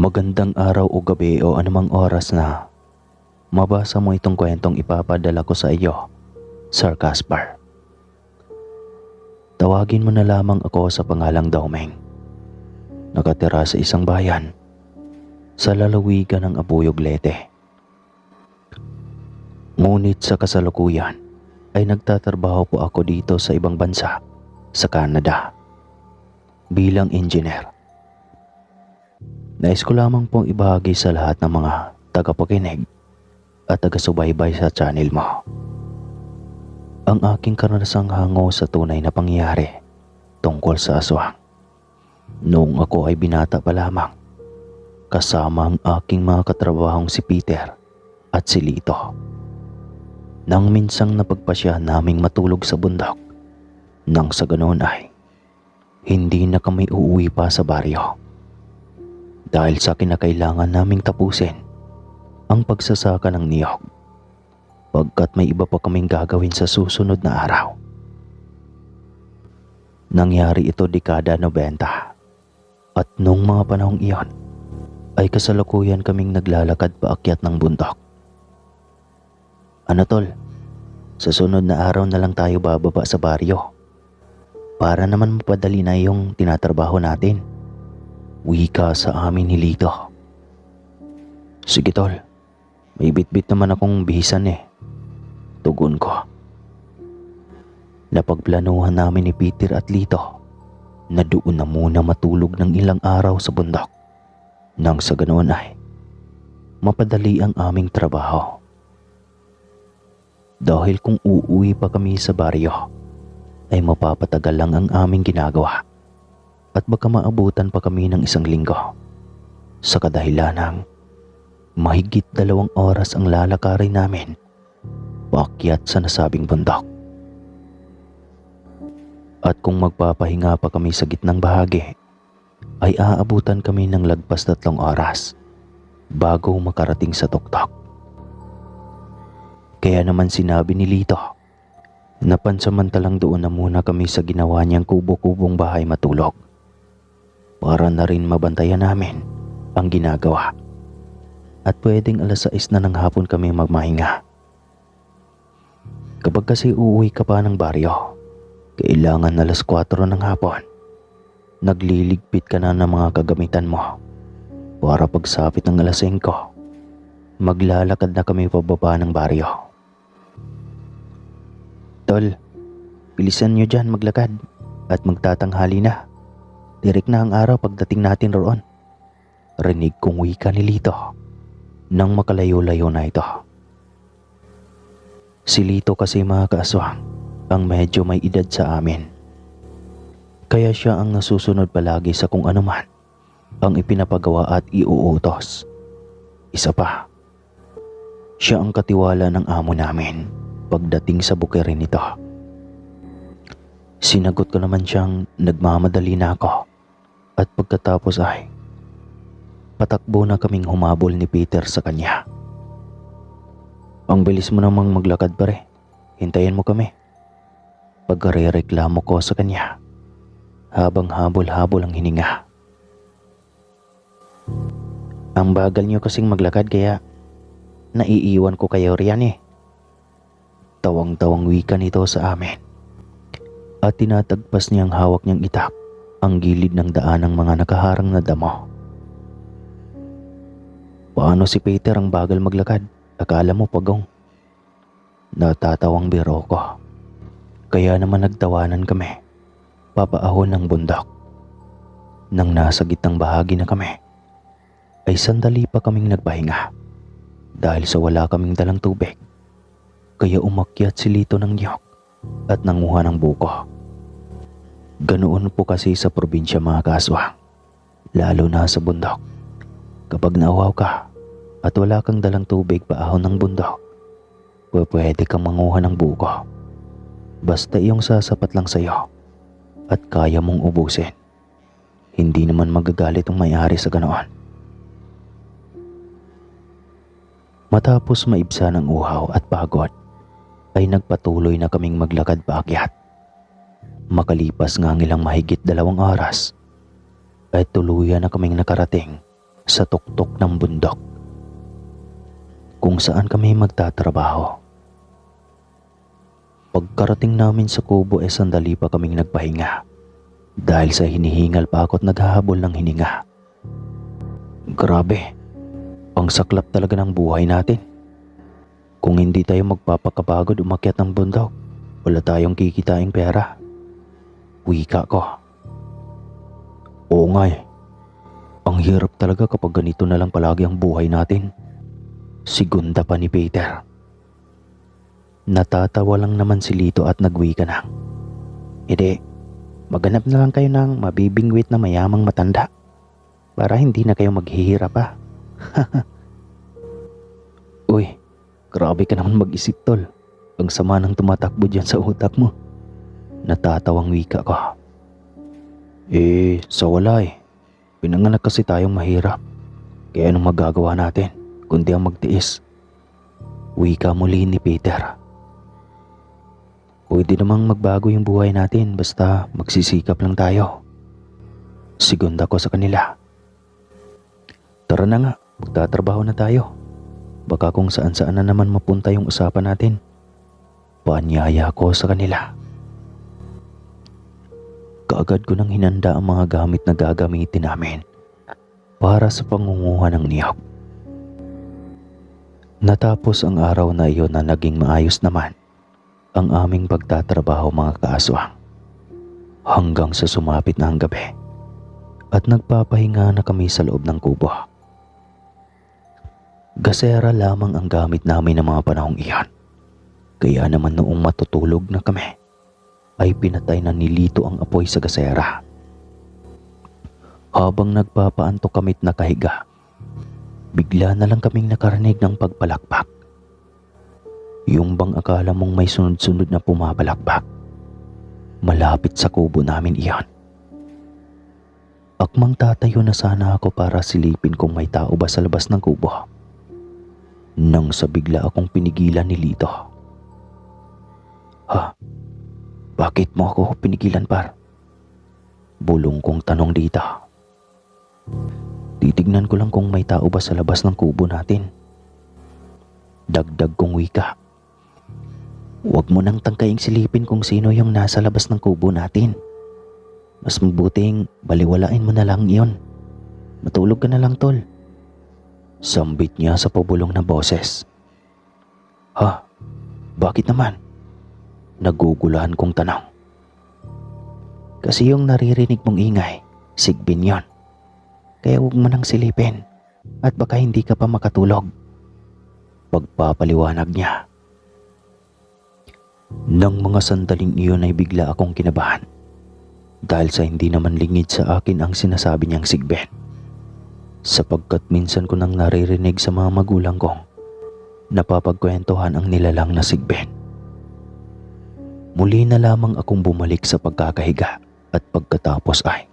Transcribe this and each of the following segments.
Magandang araw o gabi o anumang oras na mabasa mo itong kwentong ipapadala ko sa iyo, Sir Caspar. Tawagin mo na lamang ako sa pangalang Daumeng. Nakatira sa isang bayan sa lalawigan ng Abuyog Leyte. Ngunit sa kasalukuyan ay nagtatrabaho po ako dito sa ibang bansa, sa Canada, bilang engineer. Nais ko lamang pong ibahagi sa lahat ng mga tagapakinig at taga-subaybay sa channel mo ang aking karanasang hango sa tunay na pangyayari tungkol sa aswang. Noong ako ay binata pa lamang, kasama ang aking mga katrabahong si Peter at si Lito. Nang minsang napagpasya naming matulog sa bundok, nang sa ganoon ay hindi na kami uuwi pa sa baryo. Dahil sa kinakailangan naming tapusin ang pagsasaka ng niyog, pagkat may iba pa kaming gagawin sa susunod na araw. Nangyari ito dekada 90 at nung mga panahong iyon ay kasalukuyan kaming naglalakad paakyat ng bundok. Ano tol, sa sunod na araw na lang tayo bababa sa baryo para naman mapadali na yung tinatrabaho natin. Wika sa amin ni Lito. Sige tol, may bitbit naman akong bihisan tugon ko. Napagplanuhan namin ni Peter at Lito na doon na muna matulog ng ilang araw sa bundok, nang sa ganoon ay mapadali ang aming trabaho. Dahil kung uuwi pa kami sa baryo ay mapapatagal lang ang aming ginagawa at baka maabutan pa kami ng 1 linggo, sa kadahilanang mahigit 2 oras ang lalakarin namin paakyat sa nasabing bundok. At kung magpapahinga pa kami sa gitnang bahagi ay aabutan kami ng lagpas 3 oras bago makarating sa tuktok. Kaya naman sinabi ni Lito na pansamantalang doon na muna kami sa ginawa niyang kubo-kubong bahay matulog, para na rin mabantayan namin ang ginagawa at pwedeng 6:00 na ng hapon kami magmahinga. Kapag kasi uuwi ka pa ng baryo, kailangan 4:00 ng hapon, nagliligpit ka na ng mga kagamitan mo para pagsapit ng 5:00, maglalakad na kami pababa ng baryo. Tol, bilisan nyo dyan maglakad at magtatanghali na. Tirik na ang araw pagdating natin roon. Rinig kong wika ni Lito nang makalayo-layo na ito. Si Lito kasi mga kaaswang ang medyo may edad sa amin. Kaya siya ang nasusunod palagi sa kung ano man ang ipinapagawa at iuutos. Isa pa, siya ang katiwala ng amo namin pagdating sa bukirin nito. Sinagot ko naman siyang nagmamadali na ako at pagkatapos ay patakbo na kaming humabol ni Peter sa kanya. Ang bilis mo namang maglakad pare, hintayin mo kami. Pagkarereklamo ko sa kanya habang habol-habol ang hininga. Ang bagal niyo kasing maglakad kaya naiiwan ko kayo riyan Tawang-tawang wika nito sa amin at tinatagpas niyang hawak niyang itak ang gilid ng daan ng mga nakaharang na damo. Paano si Peter ang bagal maglakad? Akala mo pagong? Natatawang biro ko. Kaya naman nagtawanan kami papaahon ng bundok. Nang nasa gitnang bahagi na kami ay sandali pa kaming nagpahinga dahil sa wala kaming dalang tubig. Kaya umakyat si Lito ng niyog at nanguha ng buko. Ganoon po kasi sa probinsya mga kaaswang, lalo na sa bundok. Kapag nauhaw ka at wala kang dalang tubig paahon ng bundok, pwede kang manguha ng buko. Basta iyong sasapat lang sa'yo at kaya mong ubusin. Hindi naman magagalit ang may-ari sa ganoon. Matapos maibsan ang uhaw at pagod, ay nagpatuloy na kaming maglakad paakyat. Makalipas nga ang ilang mahigit 2 oras, ay tuluyan na kaming nakarating sa tuktok ng bundok kung saan kami magtatrabaho. Pagkarating namin sa kubo ay sandali pa kaming nagpahinga dahil sa hinihingal pa ako at naghahabol ng hininga. Grabe, ang saklap talaga ng buhay natin. Kung hindi tayo magpapakapagod umakyat ng bundok, wala tayong kikitaing pera. Wika ko. Oo nga eh. Ang hirap talaga kapag ganito na lang palagi ang buhay natin. Sigunda pa ni Peter. Natatawa lang naman si Lito at nagwika na. Hindi, maghanap na lang kayo ng mabibingwit na mayamang matanda para hindi na kayo maghihirap pa. Uy, grabe ka naman mag-isip tol. Ang sama ng tumatakbo dyan sa utak mo. Natatawang wika ko. Sa wala eh. Pinanganak kasi tayong mahirap. Kaya anong magagawa natin kundi ang magtiis? Wika muli ni Peter. Pwede namang magbago yung buhay natin basta magsisikap lang tayo. Sigunda ko sa kanila. Tara na nga, magtatrabaho na tayo. Baka kung saan-saan na naman mapunta yung usapan natin. Paanyaya ko sa kanila. Kaagad ko nang hinanda ang mga gamit na gagamitin namin para sa pangunguha ng niyog. Natapos ang araw na iyon na naging maayos naman ang aming pagtatrabaho mga kaaswang. Hanggang sa sumapit na ang gabi at nagpapahinga na kami sa loob ng kubo. Gasera lamang ang gamit namin ng mga panahong iyon. Kaya naman noong matutulog na kami, ay pinatay na ni Lito ang apoy sa gasera. Habang nagpapaantok kami't nakahiga, bigla na lang kaming nakarinig ng pagpalakpak. Yung bang akala mong may sunod-sunod na pumapalakpak. Malapit sa kubo namin iyon. Akmang tatayo na sana ako para silipin kung may tao ba sa labas ng kubo. Nang sa bigla akong pinigilan ni Lito. Ha? Bakit mo ako pinigilan par? Bulong kong tanong dito. Titignan ko lang kung may tao ba sa labas ng kubo natin. Dagdag kong wika. Huwag mo nang tangkaing silipin kung sino yung nasa labas ng kubo natin. Mas mabuting baliwalain mo na lang iyon. Matulog ka na lang tol. Sambit niya sa pabulong na boses. Ha? Bakit naman? Naguguluhan kong tanong. Kasi yung naririnig mong ingay, sigbin yon. Kaya huwag mo nang silipin at baka hindi ka pa makatulog. Pagpapaliwanag niya. Nang mga sandaling iyon ay bigla akong kinabahan dahil sa hindi naman lingid sa akin ang sinasabi niyang sigbin. Sapagkat minsan ko nang naririnig sa mga magulang kong napapagkwentuhan ang nilalang na sigbin. Muli na lamang akong bumalik sa pagkakahiga at pagkatapos ay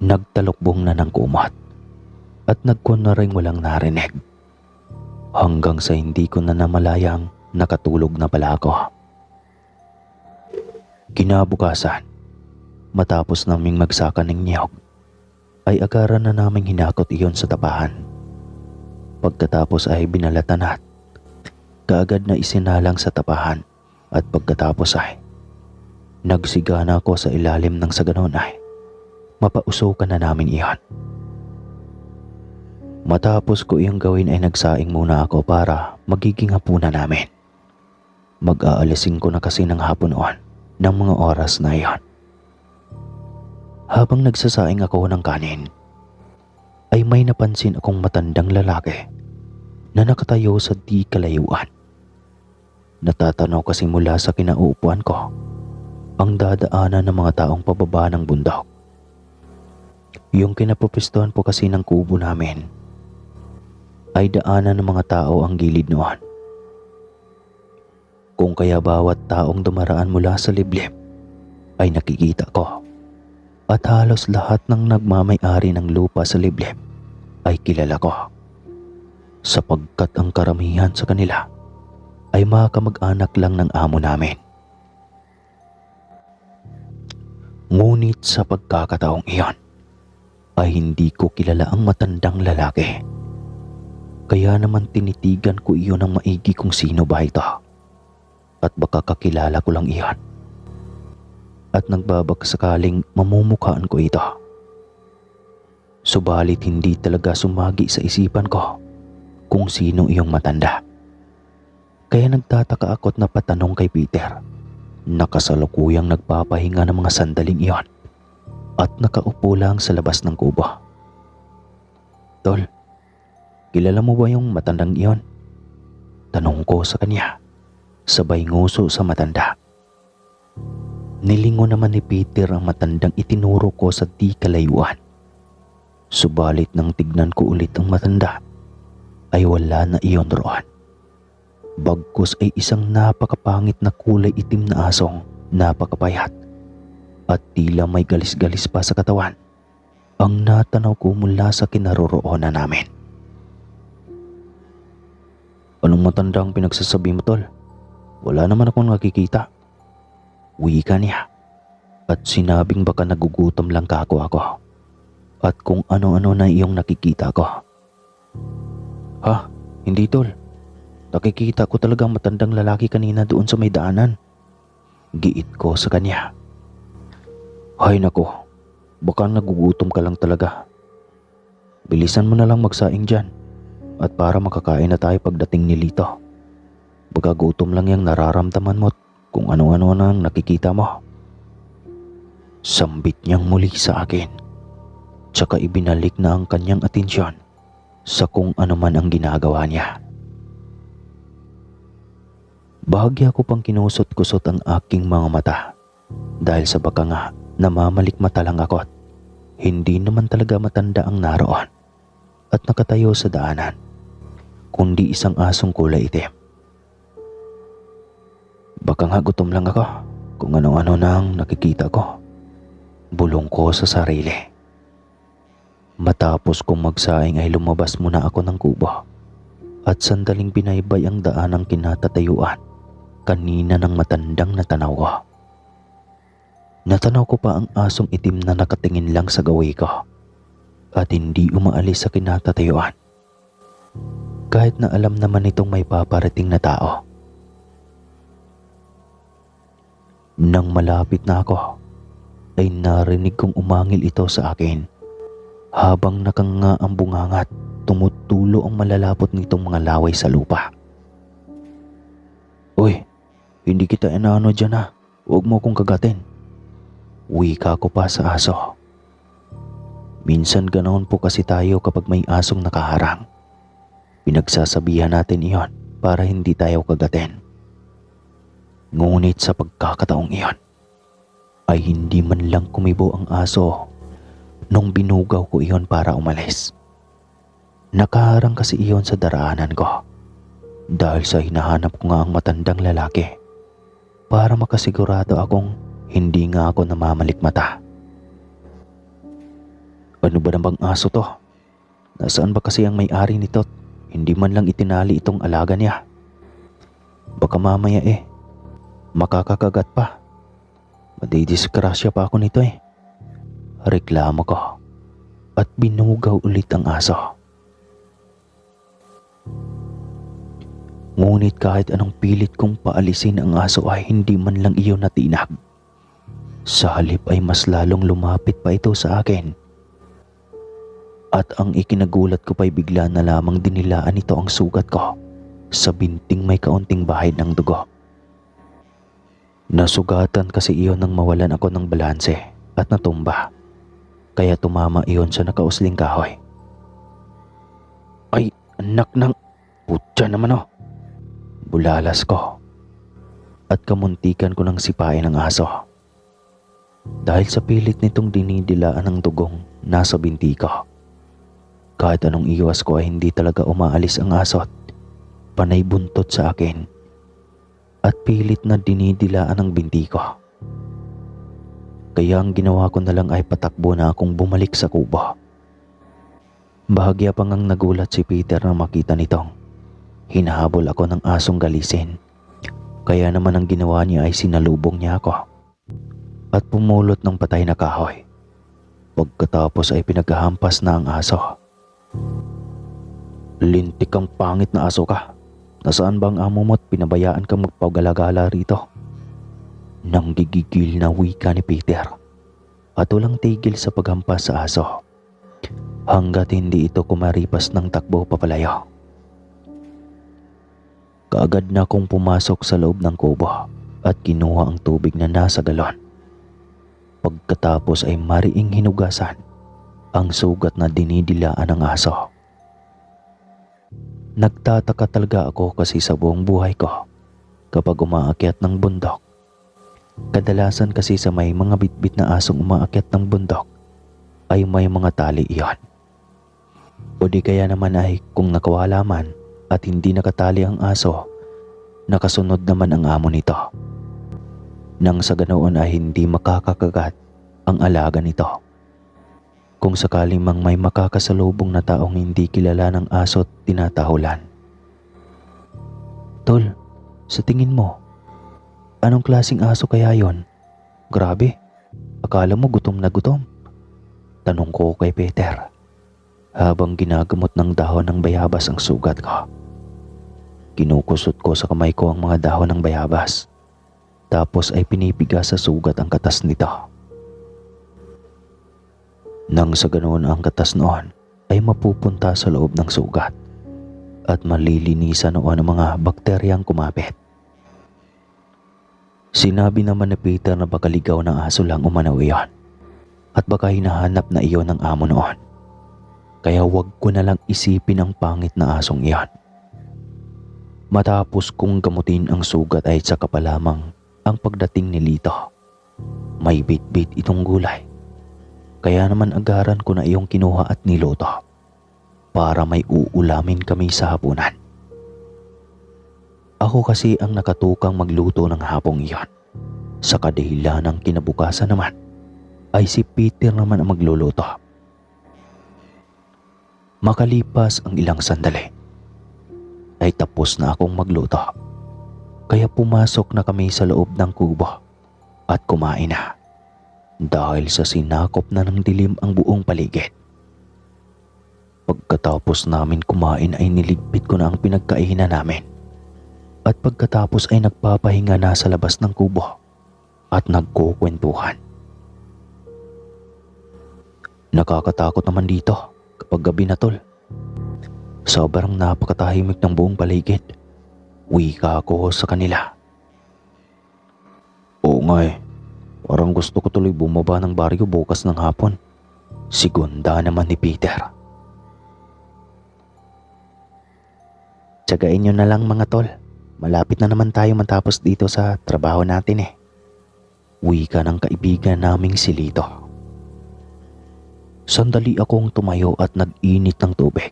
nagtalokbong na ng kumot at nagkon na rin walang narinig. Hanggang sa hindi ko na namalayang nakatulog na pala ako. Kinabukasan, matapos naming magsaka ng niyog, ay agaran na naming hinakot iyon sa tapahan. Pagkatapos ay binalatan at kaagad na isinalang sa tapahan at pagkatapos ay nagsigana ako sa ilalim ng sa ganon ay mapausukan na namin iyon. Matapos ko iyong gawin ay nagsaing muna ako para magiging hapunan namin. Mag-aalising ko na kasi ng hapon noon ng mga oras na iyon. Habang nagsasaing ako ng kanin, ay may napansin akong matandang lalaki na nakatayo sa di kalayuan. Natatanaw kasi mula sa kinauupuan ko ang dadaanan ng mga taong pababa ng bundok. Yung kinapupistuhan po kasi ng kubo namin ay daanan ng mga tao ang gilid noon. Kung kaya bawat taong dumaraan mula sa liblib ay nakikita ko at halos lahat ng nagmamay-ari ng lupa sa liblib ay kilala ko sapagkat ang karamihan sa kanila ay mga kamag-anak lang ng amo namin. Ngunit sa pagkakataong iyon ay hindi ko kilala ang matandang lalaki. Kaya naman tinitigan ko iyon ng maigi kung sino ba ito. At baka kakilala ko lang iyon. At nagbabagsakaling mamumukhaan ko ito. Subalit hindi talaga sumagi sa isipan ko kung sino iyong matanda. Kaya nagtataka ako't napatanong kay Peter na kasalukuyang nagpapahinga ng mga sandaling iyon at nakaupo lang sa labas ng kubo. "Tol, kilala mo ba yung matandang iyon?" Tanong ko sa kanya, sabay nguso sa matanda. Nilingon naman ni Peter ang matandang itinuro ko sa di kalayuan. Subalit nang tignan ko ulit ang matanda, ay wala na iyon roon. Bagkus ay isang napakapangit na kulay itim na asong napakapayat at tila may galis-galis pa sa katawan ang natanaw ko mula sa kinaroroonan namin. "Anong matandang pinagsasabi mo, tol? Wala naman akong nakikita." Wika niya at sinabing baka nagugutom lang ako at kung ano-ano na iyong nakikita ko. "Ha? Hindi, tol. Nakikita ko talagang matandang lalaki kanina doon sa may daanan." Giit ko sa kanya. "Hay nako, baka nagugutom ka lang talaga. Bilisan mo na lang magsaing dyan at para makakain na tayo pagdating ni Lito. Baka gutom lang yung nararamdaman mo kung ano-ano nang nakikita mo." Sambit niyang muli sa akin, tsaka ibinalik na ang kanyang atensyon sa kung ano man ang ginagawa niya. Bahagya ko pang kinusot-kusot ang aking mga mata dahil sa baka nga namamalikmata lang ako at hindi naman talaga matanda ang naroon at nakatayo sa daanan, kundi isang asong kulay itim. Baka nga gutom lang ako kung ano-ano nang nakikita ko. Bulong ko sa sarili. Matapos kong magsaing ay lumabas muna ako ng kubo at sandaling binaybay ang daanang kinatatayuan kanina ng matandang natanaw ko. Natanaw ko pa ang asong itim na nakatingin lang sa gawi ko at hindi umaalis sa kinatatayuan. Kahit na alam naman itong may paparating na tao. Nang malapit na ako, ay narinig kong umangil ito sa akin. Habang nakanga ang bungangat, tumutulo ang malalapot nitong mga laway sa lupa. "Uy, hindi kita inaano dyan ha. Huwag mo kong kagatin." Wika ko pa sa aso. Minsan ganoon po kasi tayo kapag may asong nakaharang. Pinagsasabihan natin iyon para hindi tayo kagatin. Ngunit sa pagkakataong iyon, ay hindi man lang kumibo ang aso nung binugaw ko iyon para umalis. Nakaharang kasi iyon sa daraanan ko dahil sa hinahanap ko nga ang matandang lalaki para makasigurado akong hindi nga ako namamalikmata. "Ano ba namang aso to? Nasaan ba kasi ang may-ari nito? Hindi man lang itinali itong alaga niya. Baka mamaya makakakagat pa. Madidisgrasya pa ako nito Reklamo ko at binugaw ulit ang aso. Ngunit kahit anong pilit kong paalisin ang aso ay hindi man lang iyon natinag. Sa halip ay mas lalong lumapit pa ito sa akin. At ang ikinagulat ko pa'y bigla na lamang dinilaan ito ang sugat ko sa binting may kaunting bahid ng dugo. Nasugatan kasi iyon nang mawalan ako ng balanse at natumba. Kaya tumama iyon sa nakausling kahoy. "Ay, anak ng putya naman Bulalas ko. At kamuntikan ko ng sipain ang aso. Dahil sa pilit nitong dinidilaan ng dugong nasa binti ko. Kahit anong iwas ko ay hindi talaga umaalis ang aso at panay buntot sa akin. At pilit na dinidilaan ang binti ko. Kaya ang ginawa ko na lang ay patakbo na akong bumalik sa kubo. Bahagya pa ngang nagulat si Peter na makita nitong hinahabol ako ng asong galisin. Kaya naman ang ginawa niya ay sinalubong niya ako at pumulot ng patay na kahoy. Pagkatapos ay pinaghahampas na ang aso. Lintik kang pangit na aso ka. Nasaan ba ang amo mo at pinabayaan kang magpagala-gala rito? Nang gigigil na wika ni Peter at walang tigil sa paghampas sa aso hanggat hindi ito kumaripas ng takbo papalayo. Kaagad na akong pumasok sa loob ng kubo at kinuha ang tubig na nasa galon. Pagkatapos ay mariing hinugasan ang sugat na dinidilaan ng aso. Nagtataka talaga ako kasi sa buong buhay ko kapag umaakyat ng bundok. Kadalasan kasi sa may mga bitbit na asong umaakyat ng bundok ay may mga tali iyon. O di kaya naman ay kung nakawala man at hindi nakatali ang aso, nakasunod naman ang amo nito. Nang sa ganoon ay hindi makakakagat ang alaga nito. Kung sakaling mang may makakasalubong na taong hindi kilala ng aso at tinatahulan. Tol, sa tingin mo, anong klaseng aso kaya yon? Grabe, akala mo gutom na gutom. Tanong ko kay Peter habang ginagamot ng dahon ng bayabas ang sugat ko. Kinukusot ko sa kamay ko ang mga dahon ng bayabas. Tapos ay pinipiga sa sugat ang katas nito. Nang sa ganoon ang katas noon ay mapupunta sa loob ng sugat at malilinisan noon ang mga bakteryang kumapit. Sinabi naman ni Peter na baka ligaw ng aso lang umanaw iyon at baka hinahanap na iyon ng amo noon. Kaya wag ko na lang isipin ang pangit na asong iyon. Matapos kong gamutin ang sugat ay saka pa lamang ang pagdating ni Lito. May bit-bit itong gulay. Kaya naman agaran ko na iyong kinuha at niluto para may uulamin kami sa hapunan. Ako kasi ang nakatukang magluto ng hapong iyon. Sa kadahilan ng kinabukasan naman ay si Peter naman ang magluluto. Makalipas ang ilang sandali ay tapos na akong magluto. Kaya pumasok na kami sa loob ng kubo at kumain na. Dahil sa sinakop na ng dilim ang buong paligid. Pagkatapos namin kumain ay niligpit ko na ang pinagkainan namin. At pagkatapos ay nagpapahinga na sa labas ng kubo at nagkukwentuhan. Nakakatakot naman dito kapag gabi na, tol. Sobrang napakatahimik ng buong paligid. Wika ako sa kanila. Oo nga eh. Parang gusto ko tuloy bumaba ng baryo bukas ng hapon. Sigunda naman ni Peter. Tsagain nyo na lang mga tol. Malapit na naman tayo matapos dito sa trabaho natin eh. Wika ng kaibigan naming si Lito. Sandali akong tumayo at nag-init ng tubig.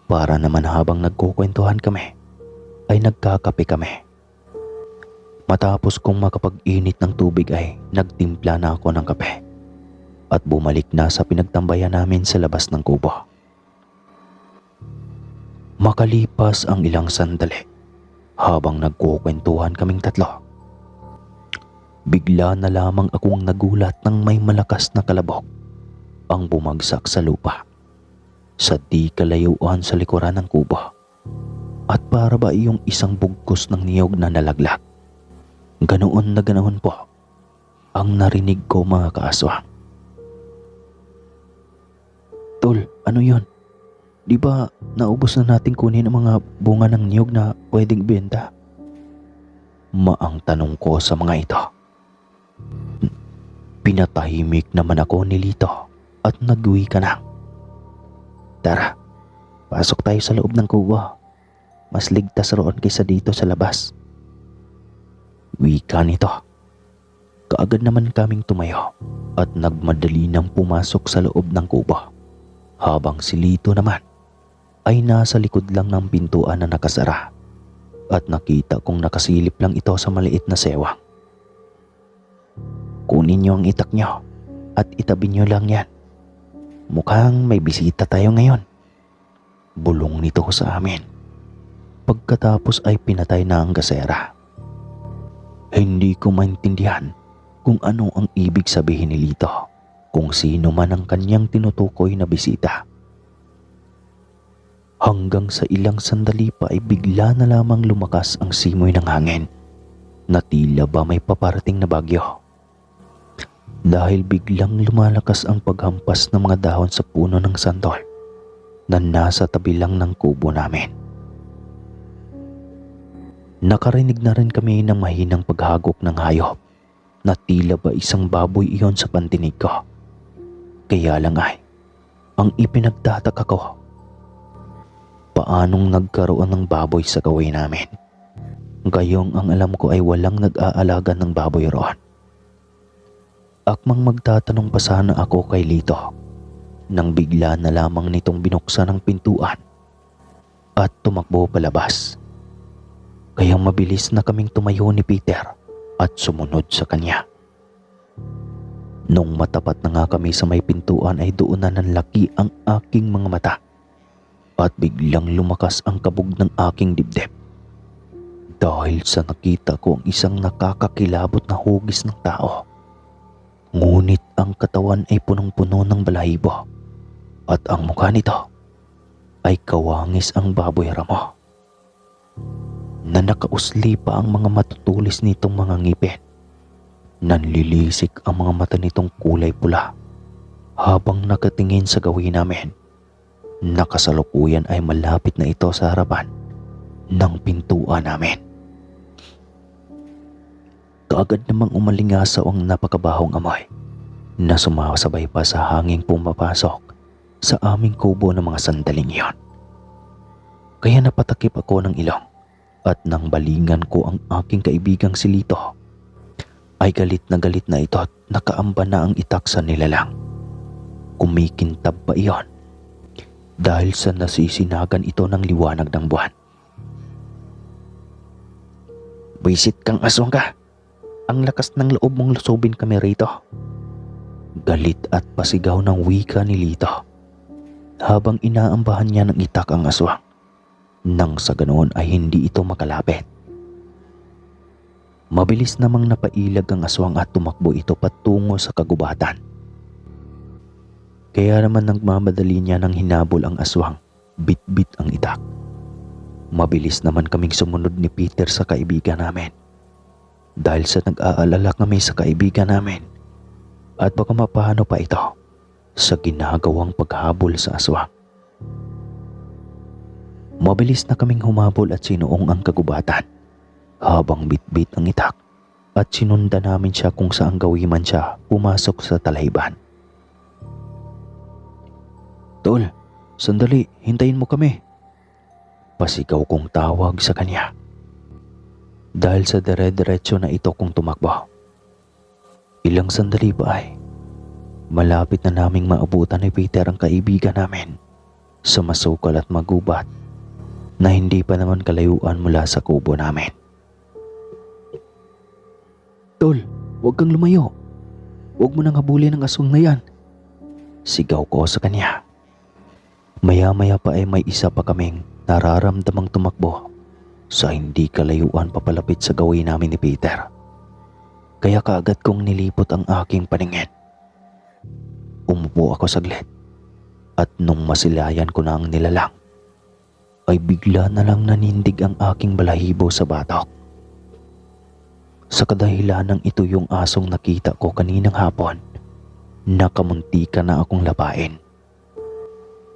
Para naman habang nagkukwentuhan kami, ay nagkakape kami. Matapos kong makapag-init ng tubig ay nagtimpla na ako ng kape at bumalik na sa pinagtambayan namin sa labas ng kubo. Makalipas ang ilang sandali habang nagkukwentuhan kaming tatlo, bigla na lamang akong nagulat ng may malakas na kalabog ang bumagsak sa lupa sa di kalayuan sa likuran ng kubo at para ba iyong isang bugkos ng niyog na nalaglag. Ganoon na ganoon po ang narinig ko mga kaaswang. Tol, ano yon? Di ba naubos na natin kunin ang mga bunga ng niyog na pwedeng benta? Maang tanong ko sa mga ito. Pinatahimik naman ako ni Lito at nagwi ka na. Tara, pasok tayo sa loob ng kubo. Mas ligtas roon kaysa dito sa labas. Wika nito. Kaagad naman kaming tumayo at nagmadali nang pumasok sa loob ng kubo. Habang si Lito naman ay nasa likod lang ng pintuan na nakasara at nakita kong nakasilip lang ito sa maliit na sewang. Kunin niyo ang itak niyo at itabi niyo lang yan. Mukhang may bisita tayo ngayon. Bulong nito sa amin. Pagkatapos ay pinatay na ang gasera. Hindi ko maintindihan kung ano ang ibig sabihin ni Lito kung sino man ang kanyang tinutukoy na bisita. Hanggang sa ilang sandali pa ay bigla na lamang lumakas ang simoy ng hangin na tila ba may paparating na bagyo. Dahil biglang lumalakas ang paghampas ng mga dahon sa puno ng santol na nasa tabi lang ng kubo namin. Nakarinig na rin kami ng mahinang paghagok ng hayop na tila ba isang baboy iyon sa pandinig ko. Kaya lang ay, ang ipinagtataka ko, paanong nagkaroon ng baboy sa gawin namin? Gayong ang alam ko ay walang nag-aalaga ng baboy roon. Akmang magtatanong pa sana ako kay Lito nang bigla na lamang nitong binuksan ang pintuan at tumakbo palabas. Kaya mabilis na kaming tumayo ni Peter at sumunod sa kanya. Nung matapat na nga kami sa may pintuan ay doon na nanlaki ang aking mga mata at biglang lumakas ang kabog ng aking dibdib. Dahil sa nakita ko ang isang nakakakilabot na hugis ng tao. Ngunit ang katawan ay punong-puno ng balahibo at ang mukha nito ay kawangis ang baboy ramo na nakausli pa ang mga matutulis nitong mga ngipin. Nanlilisik ang mga mata nitong kulay pula habang nakatingin sa gawin namin. Nakasalukuyan ay malapit na ito sa harapan ng pintuan namin. Kaagad namang umalingasaw ang napakabahong amoy na sumasabay pa sa hanging pumapasok sa aming kubo ng mga sandaling iyon. Kaya napatakip ako ng ilong at nang balingan ko ang aking kaibigang si Lito, ay galit na ito at nakaamba na ang itak sa nilalang. Kumikintab pa iyon dahil sa nasisinagan ito ng liwanag ng buwan. "Buisit kang aswang ka! Ang lakas ng loob mong lusubin kami rito." Galit at pasigaw ng wika ni Lito habang inaambahan niya ng itak ang aswang. Nang sa ganoon ay hindi ito makalapit. Mabilis namang napailag ang aswang at tumakbo ito patungo sa kagubatan. Kaya naman nagmamadali niya nang hinabol ang aswang, bit-bit ang itak. Mabilis naman kaming sumunod ni Peter sa kaibigan namin. Dahil sa nag-aalala kami sa kaibigan namin at baka mapano pa ito sa ginagawang paghabol sa aswang. Mabilis na kaming humabol at sinuong ang kagubatan habang bit-bit ang itak at sinundan namin siya kung saan gawiman siya pumasok sa talahibaan. "Tol, sandali, hintayin mo kami." Pasigaw kong tawag sa kanya. Dahil sa dire-diretso na ito kung tumakbo. Ilang sandali pa ay malapit na naming maabutan ni Peter ang kaibigan namin sa masukal at magubat na hindi pa naman kalayuan mula sa kubo namin. "Tol, huwag kang lumayo. Huwag mo nang habulin ang aswang na yan." Sigaw ko sa kanya. Maya-maya pa ay may isa pa kaming nararamdamang tumakbo sa hindi kalayuan papalapit sa gawin namin ni Peter. Kaya kaagad kong nilipot ang aking paningin. Umupo ako saglit at nung masilayan ko na ang nilalang, ay bigla na lang nanindig ang aking balahibo sa batok. Sa kadahilanang ito yung asong nakita ko kaninang hapon, nakamuntika na akong lapain.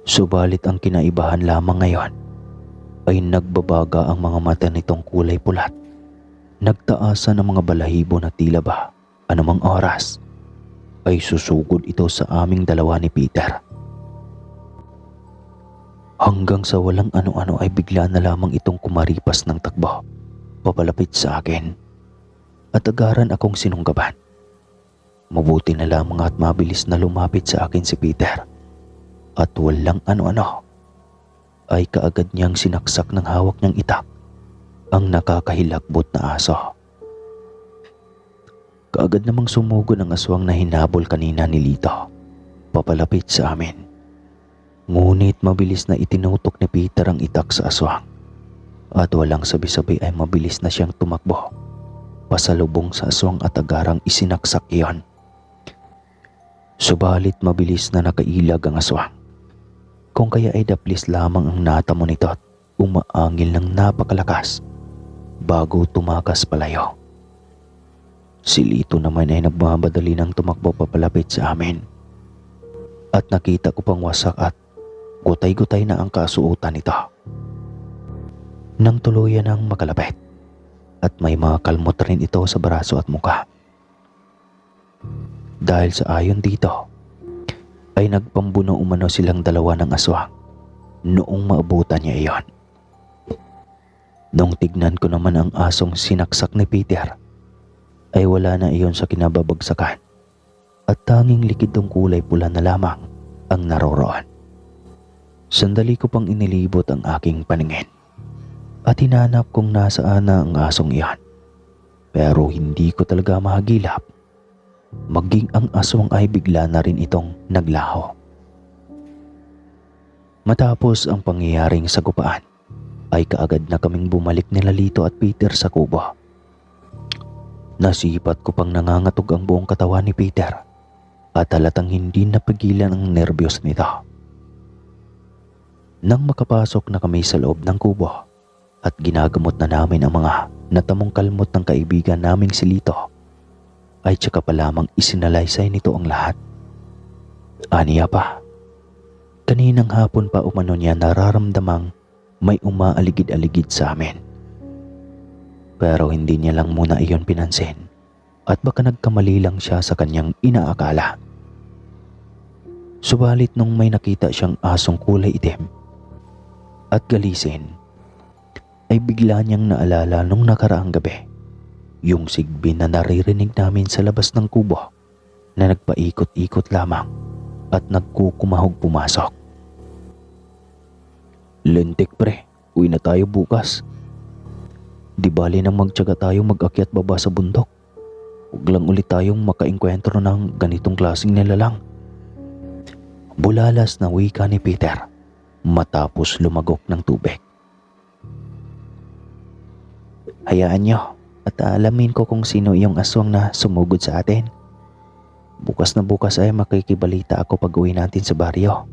Subalit ang kinaibahan lamang ngayon ay nagbabaga ang mga mata nitong kulay pulat. Nagtaasan ang mga balahibo na tila ba anumang oras ay susugod ito sa aming dalawa ni Peter. Hanggang sa walang ano-ano ay bigla na lamang itong kumaripas ng takbo papalapit sa akin at agaran akong sinunggaban. Mabuti na lamang at mabilis na lumapit sa akin si Peter at walang ano-ano ay kaagad niyang sinaksak ng hawak niyang itak ang nakakahilakbot na aso. Kaagad namang sumugod ang aswang na hinabol kanina ni Lito papalapit sa amin. Ngunit mabilis na itinutok ni Peter ang itak sa aswang at walang sabi-sabi ay mabilis na siyang tumakbo pasalubong sa aswang at agarang isinaksak iyon. Subalit mabilis na nakailag ang aswang. Kung kaya ay daplis lamang ang natamo nito at umaangil ng napakalakas bago tumakas palayo. Si Lito naman ay nagmamadali ng tumakbo papalapit sa amin. At nakita ko pang wasak at gutay-gutay na ang kasuotan nito. Nang tuluyan ang makalapit at may mga kalmot rin ito sa braso at muka. Dahil sa ayon dito, ay nagpambuno umano silang dalawa ng aswang noong maabutan niya iyon. Nung tignan ko naman ang asong sinaksak ni Peter, ay wala na iyon sa kinababagsakan at tanging likidong kulay pula na lamang ang naroroon. Sandali ko pang inilibot ang aking paningin at hinanap kung nasaan na ang asong iyon. Pero hindi ko talaga mahagilap. Maging ang aswang ay bigla na rin itong naglaho. Matapos ang pangyayaring sagupaan, ay kaagad na kaming bumalik nila Lito at Peter sa kubo. Nasipat ko pang nangangatog ang buong katawan ni Peter at halatang hindi napigilan ang nerbiyos nito. Nang makapasok na kami sa loob ng kubo at ginagamot na namin ang mga natamong kalmot ng kaibigan naming si Lito, ay tsaka pa lamang isinalaysay nito ang lahat. Aniya pa, kaninang hapon pa umano niya nararamdamang may umaaligid-aligid sa amin. Pero hindi niya lang muna iyon pinansin at baka nagkamali lang siya sa kanyang inaakala. Subalit nung may nakita siyang asong kulay itim at galisin, ay bigla niyang naalala nung nakaraang gabi yung sigbin na naririnig namin sa labas ng kubo na nagpaikot-ikot lamang at nagkukumahog pumasok. Lentik pre, uwi na tayo bukas. Di bali nang magtiyaga tayo mag-akyat baba sa bundok. Huwag lang ulit tayong makaengkwentro ng ganitong klaseng nilalang. Bulalas na wika ni Peter matapos lumagok ng tubig. Hayaan nyo at alamin ko kung sino yung aswang na sumugod sa atin. Bukas na bukas ay makikibalita ako pag uwi natin sa baryo.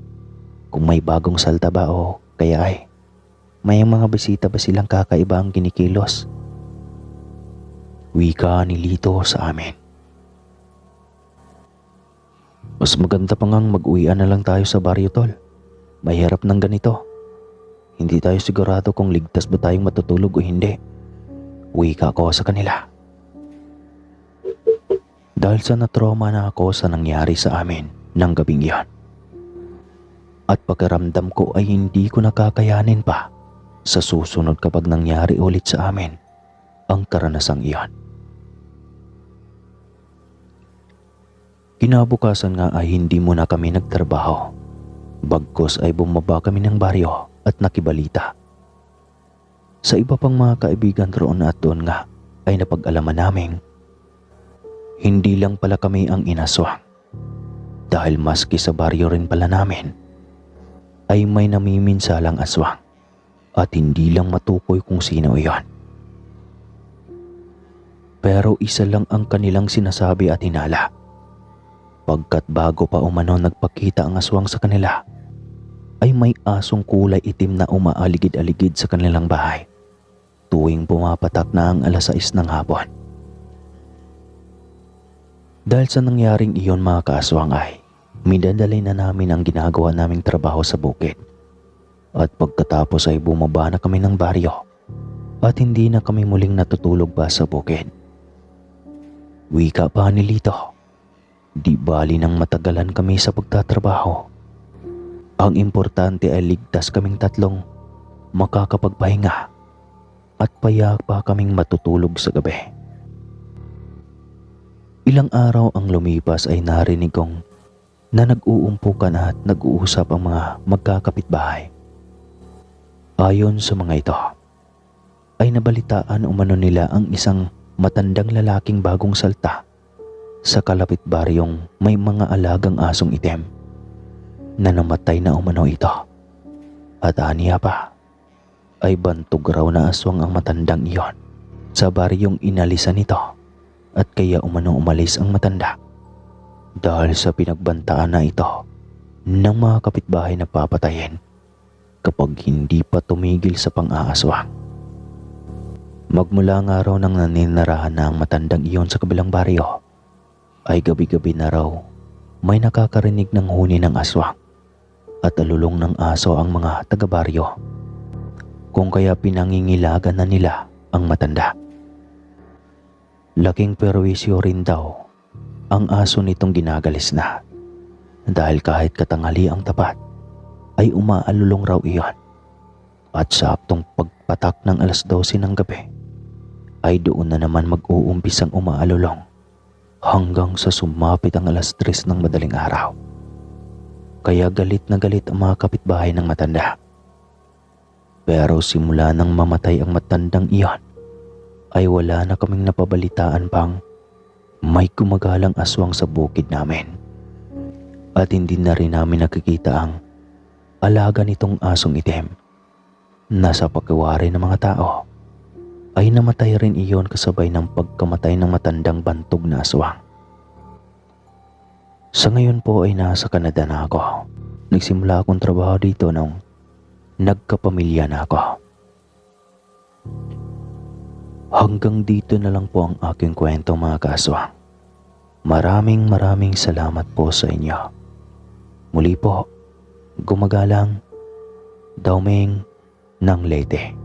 Kung may bagong salta ba o kaya ay may mga bisita ba silang kakaiba ang kinikilos. Wika ni Lito sa amin. Mas maganda pa ngang mag-uwian na lang tayo sa baryo tol. Mahirap ng ganito. Hindi tayo sigurado kung ligtas ba tayong matutulog o hindi. Wika ko sa kanila. Dahil sa natrauma na ako sa nangyari sa amin ng gabing iyon. At pakiramdam ko ay hindi ko nakakayanin pa sa susunod kapag nangyari ulit sa amin ang karanasang iyon. Kinabukasan nga ay hindi muna kami nagtrabaho. Bagkus ay bumaba kami ng baryo at nakibalita. Sa iba pang mga kaibigan roon at doon nga ay napag-alaman naming hindi lang pala kami ang inaswang. Dahil maski sa baryo rin pala namin ay may namiminsalang aswang at hindi lang matukoy kung sino iyon. Pero isa lang ang kanilang sinasabi at hinala. Pagkat bago pa umano nagpakita ang aswang sa kanila, ay may asong kulay itim na umaaligid-aligid sa kanilang bahay tuwing pumapatak na ang 6:00 ng hapon. Dahil sa nangyaring iyon mga kaaswang ay minadali na namin ang ginagawa naming trabaho sa bukid. At pagkatapos ay bumaba na kami ng baryo at hindi na kami muling natutulog pa sa bukid. Wika pa ni Lito, di bali nang matagalan kami sa pagtatrabaho. Ang importante ay ligtas kaming tatlong makakapagpahinga at payak pa kaming matutulog sa gabi. Ilang araw ang lumipas ay narinig kong na nag-uumpukan at nag-uusap ang mga magkakapitbahay. Ayon sa mga ito, ay nabalitaan umano nila ang isang matandang lalaking bagong salta sa kalapit baryong may mga alagang asong itim na namatay na umano ito. At aniya pa, ay bantog raw na aswang ang matandang iyon sa baryong inalisan nito at kaya umano umalis ang matanda dahil sa pinagbantaan na ito ng mga kapitbahay na papatayin kapag hindi pa tumigil sa pang-aaswang. Magmula nga raw nang naninirahan na ang matandang iyon sa kabilang baryo, ay gabi-gabi na raw may nakakarinig ng huni ng aswang at alulong ng aso ang mga taga-baryo, kung kaya pinangingilagan na nila ang matanda. Laking perwisyo rin daw ang aso nitong ginagalis na, dahil kahit katanghali ang tapat ay umaalulong raw iyon, at saktong pagpatak ng 12:00 ng gabi ay doon na naman mag-uumpisang umaalulong hanggang sa sumapit ang 3:00 ng madaling araw. Kaya galit na galit ang mga kapitbahay ng matanda. Pero simula nang mamatay ang matandang iyon ay wala na kaming napabalitaan pang may gumagalang aswang sa bukid namin. At hindi na rin namin nakikita ang alaga nitong asong itim na sa pagkawari ng mga tao ay namatay rin iyon kasabay ng pagkamatay ng matandang bantog na aswang. Sa ngayon po ay nasa Canada na ako. Nagsimula akong trabaho dito nung nagkapamilya na ako. Hanggang dito na lang po ang aking kwento, mga kaaswang. Maraming salamat po sa inyo. Muli po, gumagalang Dauming ng Leyte.